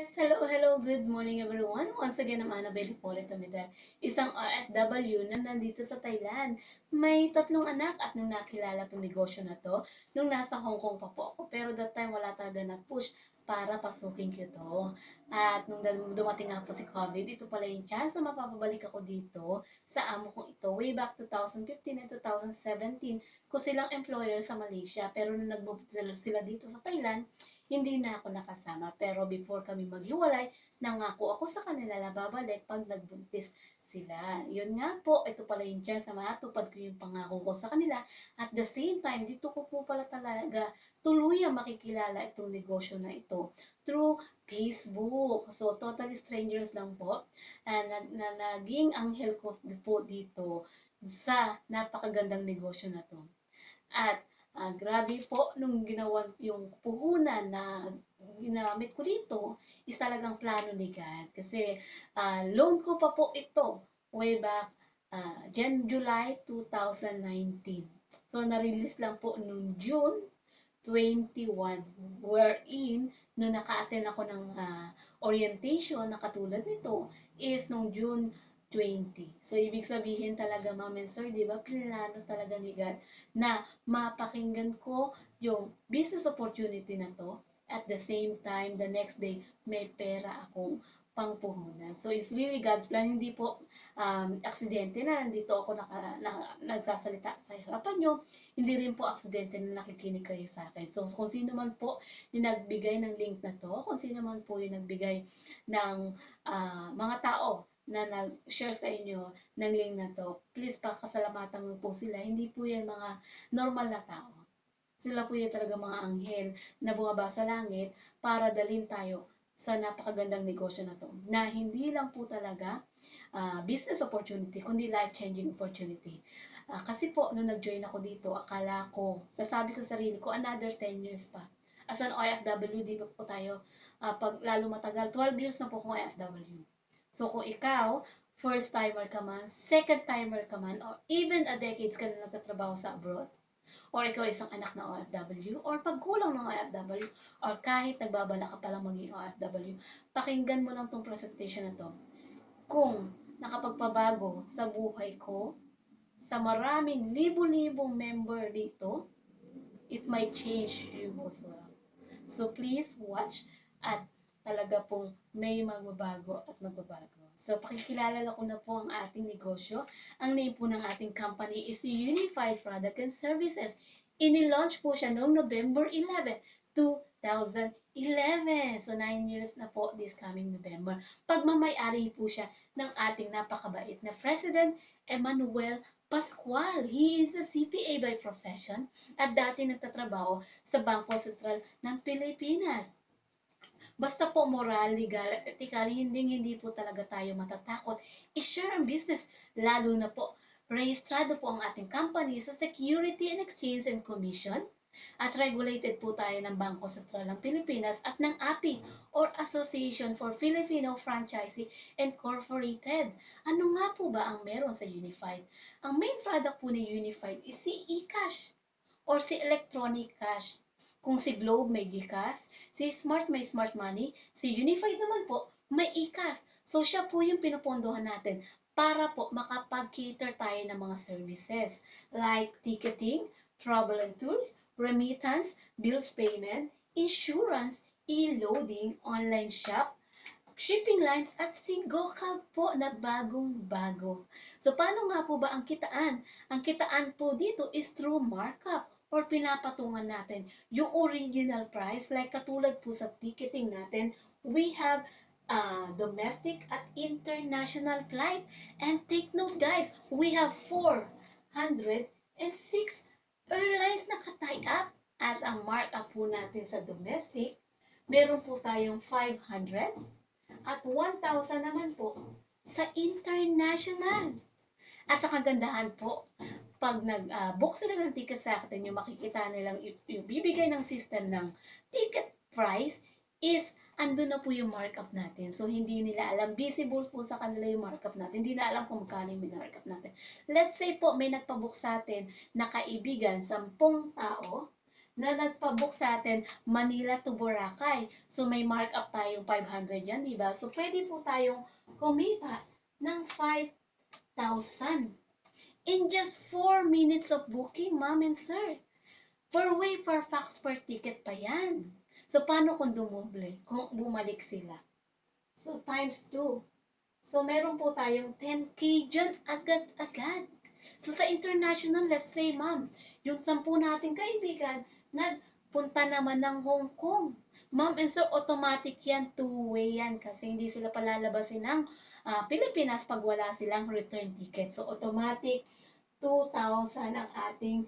Yes, hello, good morning everyone. Once again, I'm Annabelle Hipólito Medal, isang OFW na nandito sa Thailand. May tatlong anak at nung nakilala tong negosyo na to, nung nasa Hong Kong pa po ako. Pero that time, wala talaga nag-push para pasukin ko to. At nung dumating nga po si COVID, ito pala yung chance na mapapabalik ako dito sa amo kong ito way back 2015 and 2017 ko silang employer sa Malaysia. Pero nung nag-move sila dito sa Thailand, hindi na ako nakasama. Pero before kami maghiwalay, nangako ako sa kanila na babalik pag nagbuntis sila. Yun nga po, ito pala yung chance na matupad ko yung pangako ko sa kanila. At the same time, dito ko po pala talaga tuluyang makikilala itong negosyo na ito through Facebook. So, totally strangers lang po na naging anghel ko po dito sa napakagandang negosyo na to. At grabe po nung ginawa yung puhunan na ginamit ko dito is talagang plano ni God. Kasi loan ko pa po ito way back July 2019. So, na-release lang po noong June 21, wherein nung naka-attend ako ng orientation na katulad nito is nung June 20. So, ibig sabihin talaga, ma'am and sir, di ba, pinlano talaga ni God na mapakinggan ko yung business opportunity na to. At the same time, the next day, may pera akong pangpuhunan. So, it's really God's plan. Hindi po aksidente na nandito ako nagsasalita sa harapan nyo. Hindi rin po aksidente na nakikinig kayo sa akin. So, kung sino man po yung nagbigay ng link na to, kung sino man po yung nagbigay ng mga tao na nag-share sa inyo ng link na to, please pakasalamatan mo po sila. Hindi po yan mga normal na tao. Sila po yan talaga mga anghel na bumaba sa langit para dalhin tayo sa napakagandang negosyo na to. Na hindi lang po talaga business opportunity, kundi life-changing opportunity. Kasi po, nung nag-join ako dito, akala ko, sasabi ko sa sarili ko, another 10 years pa. As an OFW, di ba po tayo, pag lalo matagal, 12 years na po akong OFW. So, kung ikaw, first timer ka man, second timer ka man, or even a decades ka na nagtatrabaho sa abroad, or ikaw isang anak na OFW, or pagkulang ng OFW, or kahit nagbabala ka palang maging OFW, pakinggan mo lang tong presentation na to. Kung nakapagpabago sa buhay ko, sa maraming libu-libong member dito, it might change you as well. So please watch at talaga pong may magbabago at magbabago. So pakikilala ko na po ang ating negosyo. Ang name po ng ating company is Unified Product and Services. Ini-launch po siya noong November 11, 2011. So 9 years na po this coming November. Pagmamay-ari po siya ng ating napakabait na President Emmanuel Pascual. He is a CPA by profession at dati nagtatrabaho sa Bangko Sentral ng Pilipinas. Basta po moral, legal, at ethical, hindi po talaga tayo matatakot i-share ang business. Lalo na po, rehistrado po ang ating company sa Security and Exchange and Commission at regulated po tayo ng Bangko Sentral ng Pilipinas at ng API or Association for Filipino Franchisee Incorporated. Ano nga po ba ang meron sa Unified? Ang main product po ni Unified is si eCash or si electronic cash. Kung si Globe may GCash, si Smart may Smart Money, si Unified naman po may eCash. So siya po yung pinupondohan natin para po makapag-cater tayo ng mga services like ticketing, travel and tours, remittance, bills payment, insurance, e-loading, online shop, shipping lines at si GoCab po na bagong-bago. So paano nga po ba ang kitaan? Ang kitaan po dito is through markup or pinapatungan natin yung original price like katulad po sa ticketing natin, we have domestic at international flight. And take note guys, we have 406 airlines na ka-tie up. At ang markup po natin sa domestic, meron po tayong 500 at 1,000 naman po sa international. At ang kagandahan po, pag nag-book sila ng ticket sa atin, yung makikita nilang yung bibigay ng system ng ticket price is andun na po yung markup natin. So, hindi nila alam. Visible po sa kanila yung markup natin. Hindi na alam kung magkano yung markup natin. Let's say po, may nagpabook sa atin na kaibigan, 10 tao, na nagpa-book sa atin Manila to Boracay. So may markup tayong 500 yan, di ba? So pwede po tayong kumita ng 5,000 in just 4 minutes of booking, ma'am and sir. For way for fax per ticket pa yan. So paano kung dumoble? Kung bumalik sila? So times 2. So meron po tayong 10K dyan agad-agad. So sa international, let's say ma'am, yung 10 nating kaibigan, nagpunta naman ng Hong Kong. Ma'am and sir, automatic yan, two-way yan kasi hindi sila palalabasin ng Pilipinas pag wala silang return ticket. So automatic 2,000 ang ating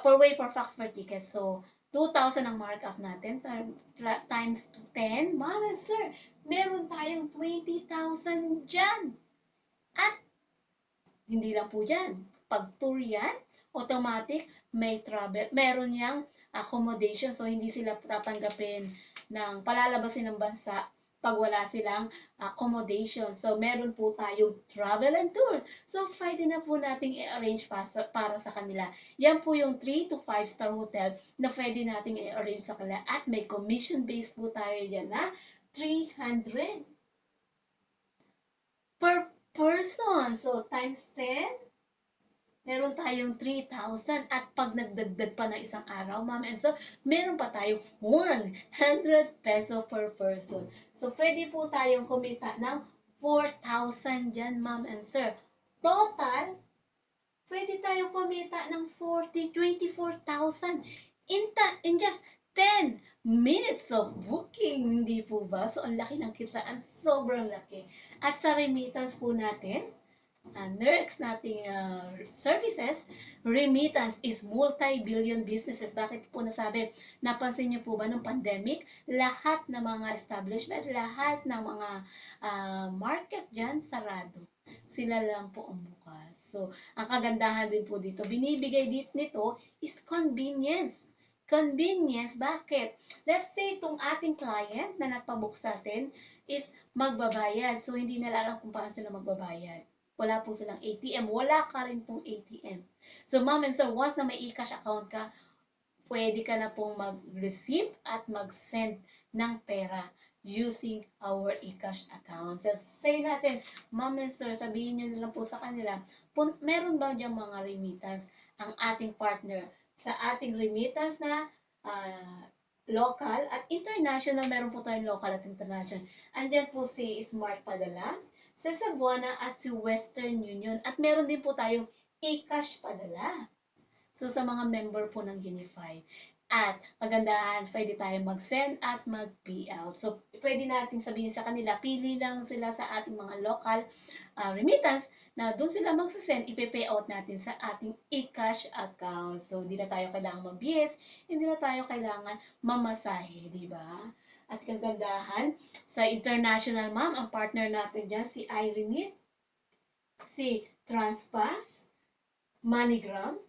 per way per fax per ticket. So 2,000 ang markup natin times 10. Ma'am and sir, meron tayong 20,000 dyan. At hindi lang po dyan. Pag tour yan, automatic may travel. Meron yang accommodation. So hindi sila tatanggapin ng palalabasin ng bansa pag wala silang accommodation. So, meron po tayong travel and tours. So, pwede na po nating i-arrange para sa kanila. Yan po yung 3 to 5 star hotel na pwede nating i-arrange sa kanila. At may commission base po tayo yan na 300 per person. So, times 10. Meron tayong 3,000 at pag nagdagdag pa ng isang araw, ma'am and sir, meron pa tayong 100 peso per person. So, pwede po tayong kumita ng 4,000 dyan, ma'am and sir. Total, pwede tayong kumita ng 24,000 in just 10 minutes of booking. Hindi po ba? So, ang laki ng kitaan. Sobrang laki. At sa remittance po natin, next nating services, remittance is multi-billion businesses. Bakit po nasabi? Napansin niyo po ba nung pandemic, lahat ng mga establishment, lahat ng mga market dyan, sarado. Sila lang po ang bukas. So, ang kagandahan din po dito, binibigay nito is convenience. Convenience, bakit? Let's say, itong ating client na nagpabook sa atin is magbabayad. So, hindi nila alam kung paano sila magbabayad. Wala po silang ATM. Wala ka rin pong ATM. So, ma'am and sir, once na may e-cash account ka, pwede ka na pong mag-receive at mag-send ng pera using our e-cash account. So, say natin, ma'am and sir, sabihin nyo lang po sa kanila, meron ba diyang mga remittance ang ating partner sa ating remittance na local at international? Meron po tayong local at international. Andyan po si Smart Padala, sa Cebuana at si Western Union. At meron din po tayong e-cash padala. So, sa mga member po ng Unified. At kagandahan, pwede tayo mag-send at mag-payout. So, pwede natin sabihin sa kanila, pili lang sila sa ating mga local remittance na doon sila mag-send, ipe-payout natin sa ating e-cash account. So, hindi na tayo kailangan mag-BS, hindi na tayo kailangan mamasahe, di ba? At kagandahan, sa international, ma'am, ang partner natin dyan, si iRemit, si Transpass, MoneyGram,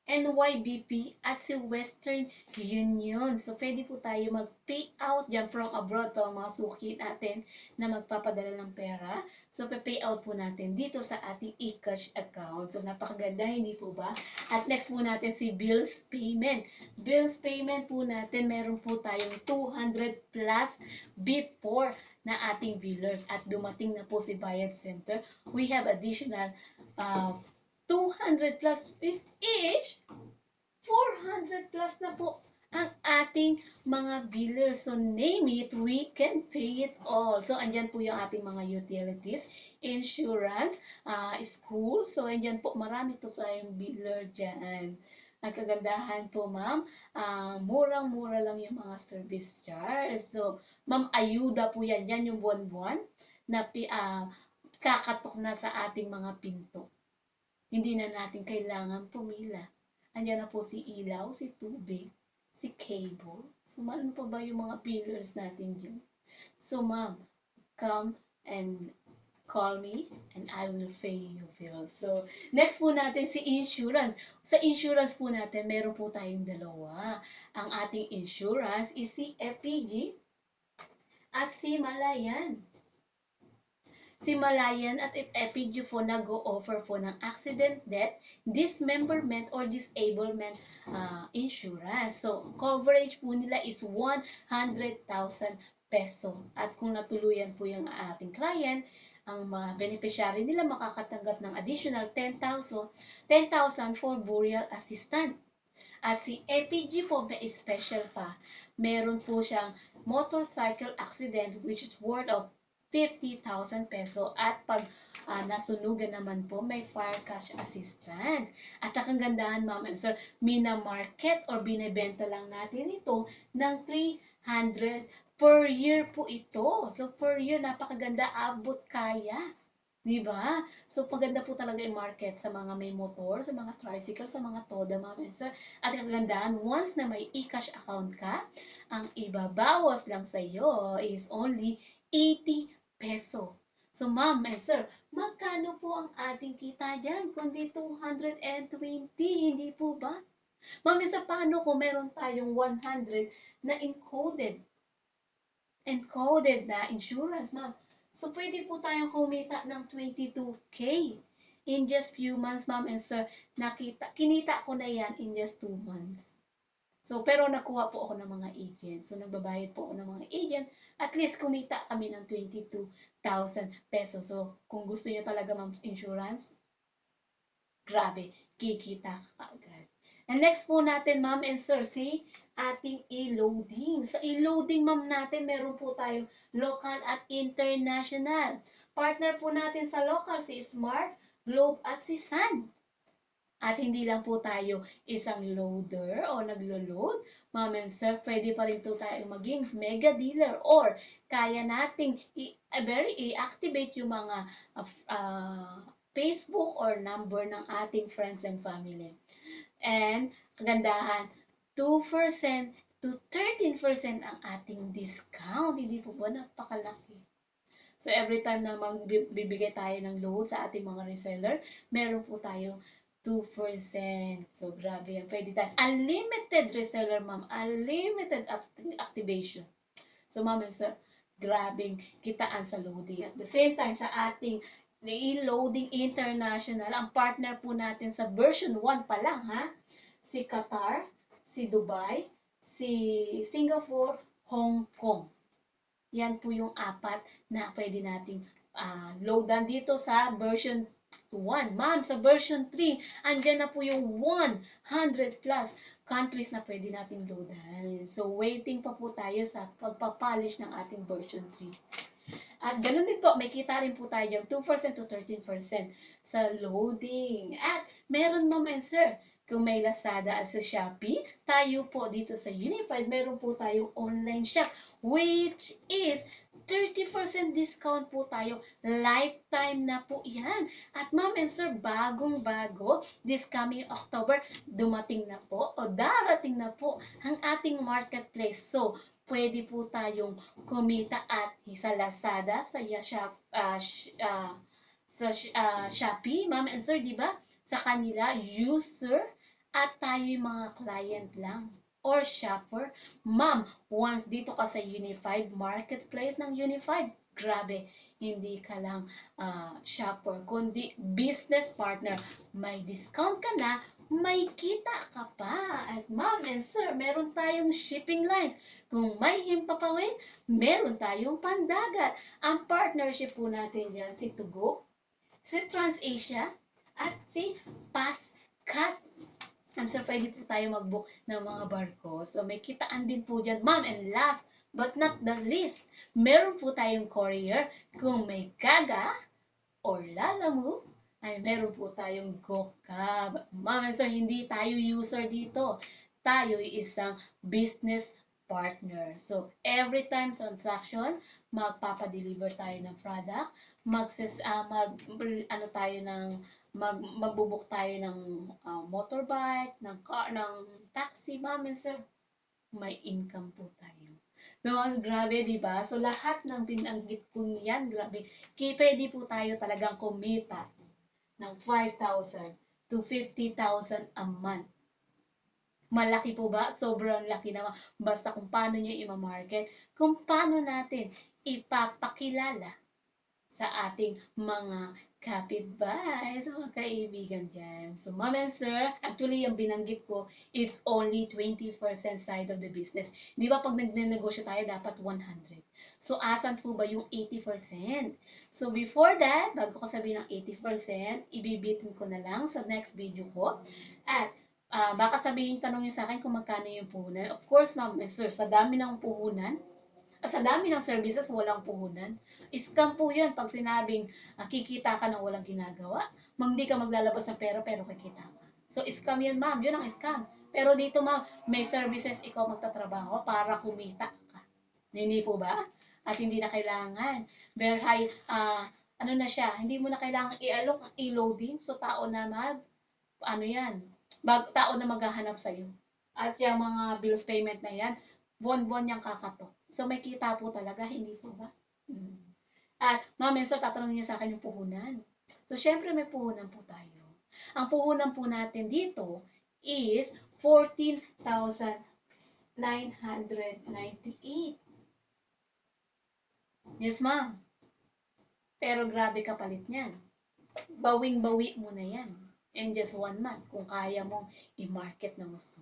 NYBP, at si Western Union. So, pwede po tayo mag-payout dyan from abroad para mga suki natin na magpapadala ng pera. So, payout po natin dito sa ating e-cash account. So, napakaganda, hindi po ba? At next po natin si bills payment. Bills payment po natin, meron po tayong 200 plus before na ating billers. At dumating na po si Bayad Center. We have additional 200 plus with each, 400 plus na po ang ating mga billers. So, name it, we can pay it all. So, andyan po yung ating mga utilities, insurance, school. So, andyan po, marami to tayong biller dyan. Ang kagandahan po, ma'am, murang-mura lang yung mga service charge. So, ma'am, ayuda po yan. Yan yung buwan-buwan na kakatok na sa ating mga pinto. Hindi na natin kailangan pumila. Andiyan na po si ilaw, si tubig, si cable. So, ano pa ba yung mga pillars natin dyan? So, ma'am, come and call me and I will pay you bills. So, next po natin si insurance. Sa insurance po natin, meron po tayong dalawa. Ang ating insurance is si FPG at si Malayan. Si Malayan at Epidufo nag-o-offer po ng accident death, dismemberment, or disablement insurance. So, coverage po nila is 100,000 peso. At kung natuluyan po yung ating client, ang mga beneficiary nila makakatanggap ng additional 10,000 for burial assistance. At si EPG po may special pa. Meron po siyang motorcycle accident which is worth of 50,000 peso, at pag nasunugan naman po, may fire cash assistant. At ang kagandahan, ma'am and sir, mina-market or binebenta lang natin ito ng 300 per year po ito. So per year, napakaganda, abot kaya. Diba? So, paganda po talaga i-market sa mga may motor, sa mga tricycle, sa mga toda, ma'am and sir. At ang kagandahan, once na may e-cash account ka, ang ibabawas lang sa iyo is only 80 peso. So, ma'am and sir, magkano po ang ating kita dyan? Kundi 220, hindi po ba? Ma'am and sir, paano kung meron tayong 100 na encoded na insurance, ma'am? So, pwede po tayong kumita ng 22K in just few months, ma'am and sir. Kinita ko na yan in just 2 months. So, pero nakuha po ako ng mga agent. So, nagbabayad po ako ng mga agent. At least, kumita kami ng 22,000 pesos. So, kung gusto niyo talaga, ma'am, insurance, grabe, kikita ka agad. And next po natin, ma'am and sir, si ating e-loading. Sa e-loading, ma'am, natin, meron po tayong local at international. Partner po natin sa local, si Smart, Globe, at si Sun. At hindi lang po tayo isang loader o naglo-load, ma'am and sir, pwede pa rin po tayo maging mega dealer or kaya nating i-activate yung mga Facebook or number ng ating friends and family. And kagandahan, 2% to 13% ang ating discount. Hindi po ba napakalaki? So, every time na magbibigay tayo ng load sa ating mga reseller, meron po tayo 2%. So, grabe yan. Pwede tayo. Unlimited reseller, ma'am. Unlimited activation. So, ma'am and sir, grabing kitaan sa loading. At the same time, sa ating loading international, ang partner po natin sa version 1 pa lang, ha? Si Qatar, si Dubai, si Singapore, Hong Kong. Yan po yung 4 na pwede nating loadan dito sa version 1. Ma'am, sa version 3, andyan na po yung 100 plus countries na pwede nating loadan. So, waiting pa po tayo sa pagpapolish ng ating version 3. At ganun din po, may kita rin po tayo dyan, 2% to 13% sa loading. At meron, ma'am and sir, kung may Lazada at sa Shopee, tayo po dito sa Unified, meron po tayong online shop, which is 30% discount po tayo. Lifetime na po yan. At ma'am and sir, bagong-bago, this coming October, dumating na po o darating na po ang ating marketplace. So, pwede po tayong kumita at sa Lazada, sa Shopee, ma'am and sir, di ba? Sa kanila, user, at tayo yung mga client lang or shopper. Ma'am, once dito ka sa Unified Marketplace ng Unified, grabe, hindi ka lang shopper, kundi business partner. May discount ka na, may kita ka pa. At ma'am and sir, meron tayong shipping lines. Kung may himpapawid, meron tayong pandagat. Ang partnership po natin dyan, si Tugo, si TransAsia, at si Pascat. Sir, pwede po tayo mag-book ng mga barko. So, may kitaan din po dyan. Ma'am, and last but not the least, meron po tayong courier. Kung may Gaga or Lalamove, ay meron po tayong GoCab. Ma'am and sir, hindi tayo user dito. Tayo isang business partner. So, every time transaction, magpapadeliver tayo ng product, magbubuk tayo ng motorbike, ng car, ng taxi, ma'am and sir, may income po tayo. So, grabe, di ba? So, lahat ng binanggit ko niyan, grabe, pwede po tayo talagang kumita ng 5,000 to 50,000 a month. Malaki po ba? Sobrang laki naman. Basta kung paano nyo i-market, kung paano natin ipapakilala sa ating mga kapitbahay, sa mga kaibigan dyan. So, ma'am and sir, actually yung binanggit ko is only 20% side of the business. Di ba pag nagnenegosyo tayo, dapat 100. So, asan po ba yung 80%? So, before that, bago ko sabihin ng 80%, ibibitin ko na lang sa next video ko. At baka sabihin, tanong niyo sa akin kung magkano yung puhunan. Of course, ma'am and sir, sa dami ng puhunan, sa dami ng services, walang puhunan. Scam po yun pag sinabing kikita ka ng walang ginagawa. Hindi ka maglalabas ng pera pero kikita ka. So, scam yun, ma'am. Yun ang scam. Pero dito, ma'am, may services ikaw magtatrabaho para kumita ka. Hindi po ba? At hindi na kailangan. Very high, ano na siya, hindi mo na kailangan i-alok, i-loading. So, tao na ano yan, tao na maghahanap sa'yo. At yung mga bills payment na yan, buwan-buwan niyang kakatok. So, may kita po talaga, hindi po ba? At, ma'am, so tatanungin niyo sa akin yung puhunan. So, syempre may puhunan po tayo. Ang puhunan po natin dito is 14,998. Yes, ma'am. Pero grabe kapalit niyan. Bawing-bawi mo na yan. In just 1 month, kung kaya mong i-market na gusto.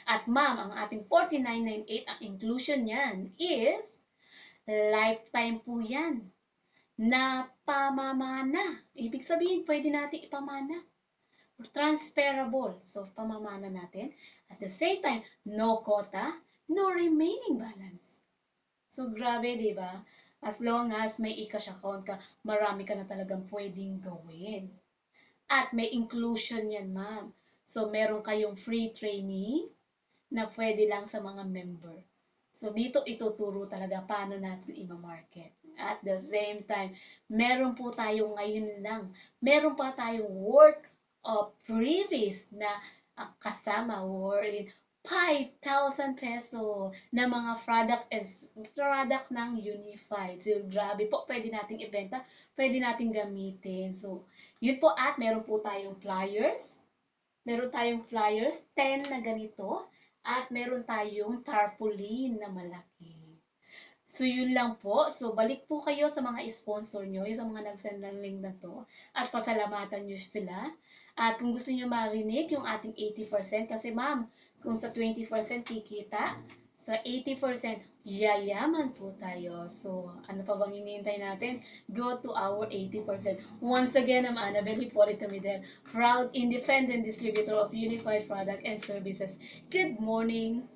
At ma'am, ang ating 4998, ang inclusion niyan is lifetime po yan na pamamana. Ibig sabihin, pwede natin ipamana. Transferable. So, pamamana natin. At the same time, no quota, no remaining balance. So, grabe, di ba? As long as may e-cash account ka, marami ka na talagang pwedeng gawin. At may inclusion yan, ma'am. So, meron kayong free training na pwede lang sa mga member. So, dito ituturo talaga paano natin i-market. At the same time, meron po tayong ngayon lang, meron pa tayong worth of previous na kasama worth 5,000 peso na mga product ng Unified. So, grabe po, pwede nating ibenta, pwede nating gamitin. So, yun po, at meron po tayong flyers. Meron tayong flyers, 10 na ganito. At meron tayong tarpaulin na malaki. So, yun lang po. So, balik po kayo sa mga sponsor nyo, yung sa mga nag-send ng link na to. At pasalamatan nyo sila. At kung gusto nyo marinig yung ating 80%, kasi ma'am, kung sa 20% kikita, sa 80%, yayaman po tayo. So, ano pa bang hinihintay natin? Go to our 80%. Once again, I'm Annabelle Hipolito Midel, proud independent distributor of Unified Product and Services. Good morning!